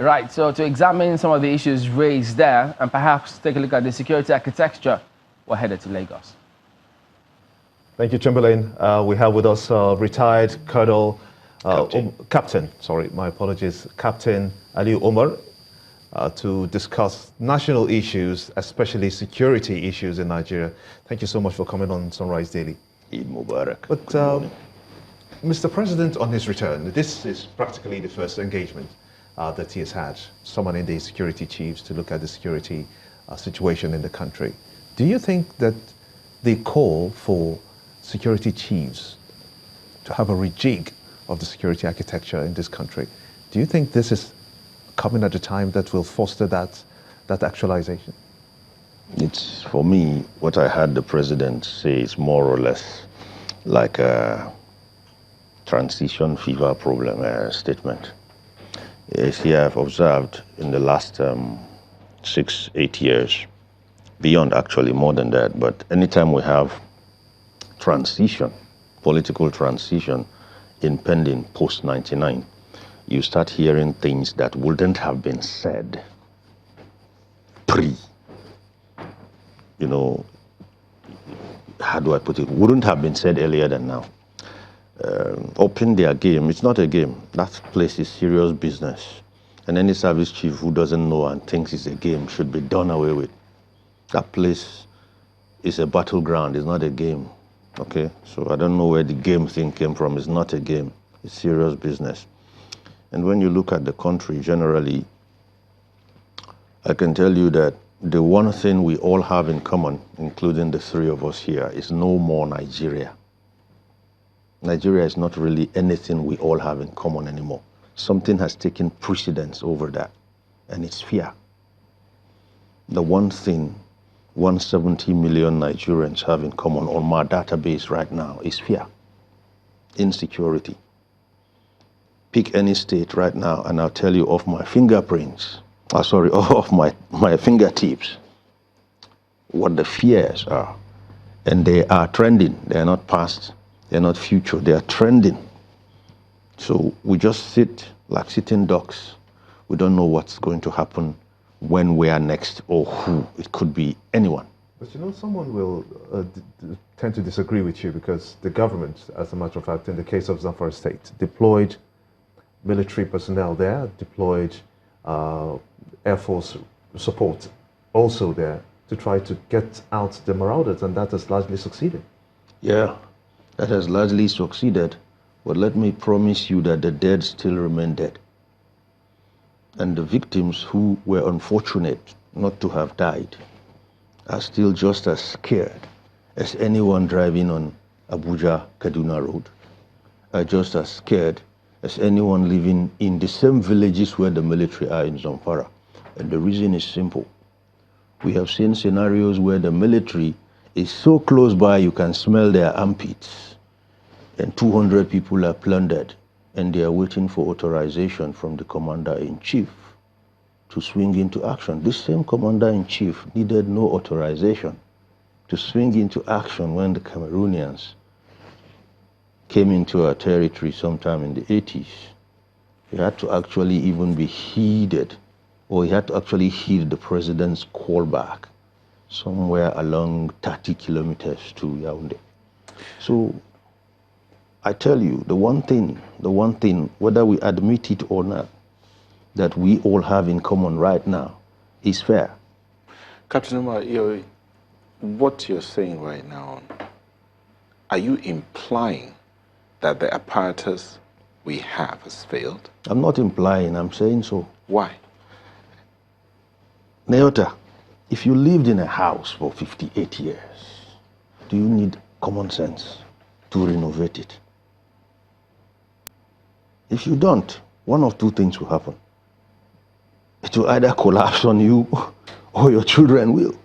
Right, so to examine some of the issues raised there and perhaps take a look at the security architecture, we're headed to Lagos. Thank you, Chamberlain. We have with us retired Colonel, Captain, sorry, my apologies, Captain Aliyu Umar, to discuss national issues, especially security issues in Nigeria. Thank you so much for coming on Sunrise Daily. Eid Mubarak. But Mr. President, on his return, this is practically the first engagement that he has had, summoning the security chiefs to look at the security situation in the country. Do you think that the call for security chiefs to have a rejig of the security architecture in this country, do you think this is coming at a time that will foster that actualization? It's, for me, what I heard the president say is more or less like a transition fever problem statement. Yes, here I've observed in the last 6-8 years, beyond actually more than that, but anytime we have transition, political transition impending post-99, you start hearing things that wouldn't have been said you know, how do I put it, wouldn't have been said earlier than now. Open their game. It's not a game. That place is serious business. And any service chief who doesn't know and thinks it's a game should be done away with. That place is a battleground. It's not a game. Okay? So I don't know where the game thing came from. It's not a game. It's serious business. And when you look at the country generally, I can tell you that the one thing we all have in common, including the three of us here, is no more Nigeria. Nigeria is not really anything we all have in common anymore. Something has taken precedence over that, and it's fear. The one thing 170 million Nigerians have in common on my database right now is fear, insecurity. Pick any state right now, and I'll tell you off my fingerprints, off my fingertips, what the fears are. And they are trending. They are not past. They're not future, they are trending. So we just sit like sitting ducks. We don't know what's going to happen, when, where next, or who. It could be anyone. But you know, someone will tend to disagree with you because the government, as a matter of fact, in the case of Zamfara State, deployed military personnel there, deployed Air Force support also there to try to get out the marauders, and that has largely succeeded. Yeah. That has largely succeeded, but let me promise you that the dead still remain dead. And the victims who were unfortunate not to have died are still just as scared as anyone driving on Abuja-Kaduna Road, are just as scared as anyone living in the same villages where the military are in Zamfara. And the reason is simple. We have seen scenarios where the military is so close by you can smell their armpits, and 200 people are plundered, and they are waiting for authorization from the commander-in-chief to swing into action. This same commander-in-chief needed no authorization to swing into action when the Cameroonians came into our territory sometime in the 80s. He had to actually even be heeded, or he had to actually heed the president's callback somewhere along 30 kilometers to Yaoundé. So I tell you, the one thing, whether we admit it or not, that we all have in common right now is fair. Captain Umar, what you're saying right now, are you implying that the apparatus we have has failed? I'm not implying, I'm saying so. Why? Neota, if you lived in a house for 58 years, do you need common sense to renovate it? If you don't, one of two things will happen. It will either collapse on you or your children will.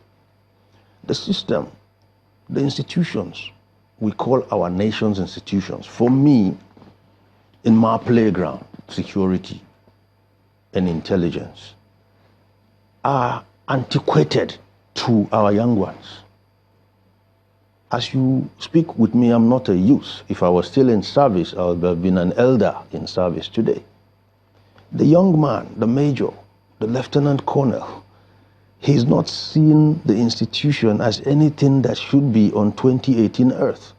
The system, the institutions, we call our nation's institutions. For me, in my playground, security and intelligence are antiquated to our young ones. As you speak with me, I'm not a youth. If I was still in service, I would have been an elder in service today. The young man, the major, the lieutenant colonel, he's not seen the institution as anything that should be on 2018 Earth.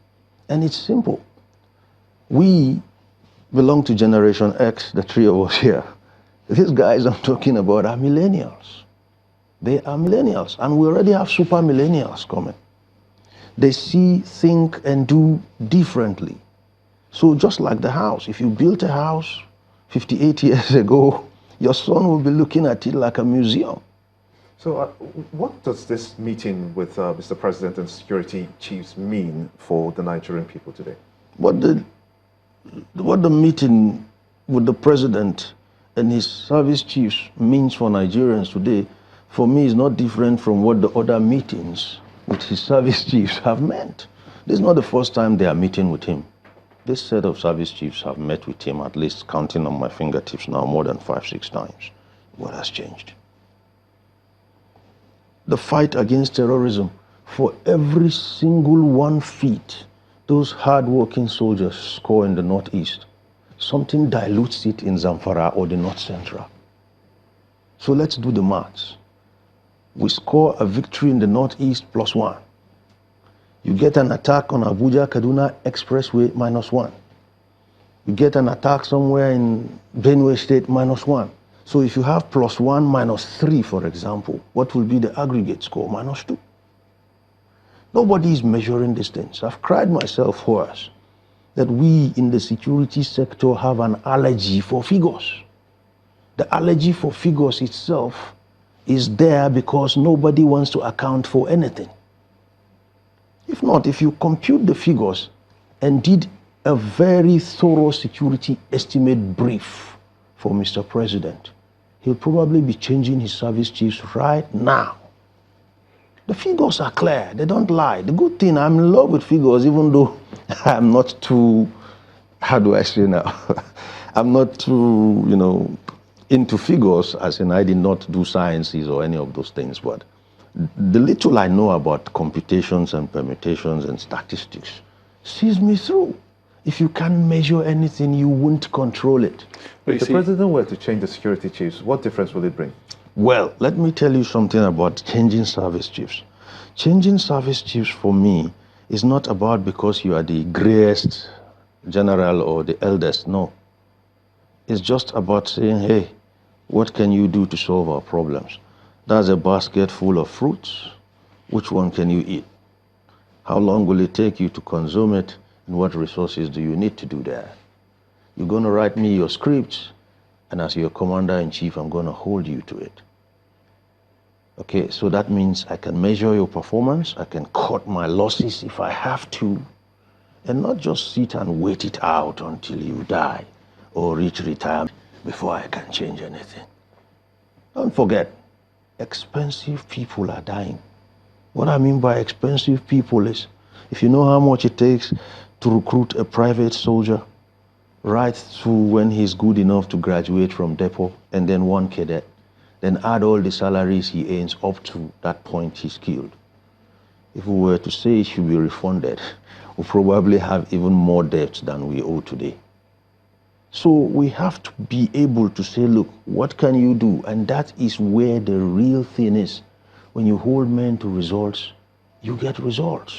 And it's simple. We belong to Generation X, the three of us here. These guys I'm talking about are millennials. They are millennials, and we already have super millennials coming. They see, think, and do differently. So just like the house, if you built a house 58 years ago, your son will be looking at it like a museum. So what does this meeting with Mr. President and security chiefs mean for the Nigerian people today? What the meeting with the president and his service chiefs means for Nigerians today, for me, is not different from what the other meetings with his service chiefs have meant. This is not the first time they are meeting with him. This set of service chiefs have met with him, at least counting on my fingertips now, more than 5-6 times. What has changed? The fight against terrorism, for every single 1 feet those hard-working soldiers score in the Northeast, something dilutes it in Zamfara or the North Central. So let's do the maths. We score a victory in the Northeast +1. You get an attack on Abuja-Kaduna Expressway -1. You get an attack somewhere in Benue State -1. So if you have +1 -3, for example, what will be the aggregate score? -2. Nobody is measuring these things. I've cried myself hoarse that we in the security sector have an allergy for figures. The allergy for figures itself is there because nobody wants to account for anything. If not, if you compute the figures and did a very thorough security estimate brief for Mr. President, he'll probably be changing his service chiefs right now. The figures are clear, they don't lie. The good thing, I'm in love with figures, even though I'm not too, how do I say now? I'm not too, into figures, as in I did not do sciences or any of those things, but the little I know about computations and permutations and statistics sees me through. If you can't measure anything, you won't control it. If the president were to change the security chiefs, what difference will it bring? Well, let me tell you something about changing service chiefs. Changing service chiefs for me is not about because you are the greyest general or the eldest, no. It's just about saying, hey, what can you do to solve our problems? That's a basket full of fruits. Which one can you eat? How long will it take you to consume it? And what resources do you need to do that? You're going to write me your scripts, and as your commander-in-chief, I'm going to hold you to it. Okay, so that means I can measure your performance, I can cut my losses if I have to, and not just sit and wait it out until you die or reach retirement before I can change anything. Don't forget, expensive people are dying. What I mean by expensive people is, if you know how much it takes to recruit a private soldier right through when he's good enough to graduate from depot, and then one cadet, then add all the salaries he earns up to that point he's killed. If we were to say it should be refunded, we'll probably have even more debts than we owe today. So we have to be able to say, look, what can you do? And that is where the real thing is. When you hold men to results, you get results.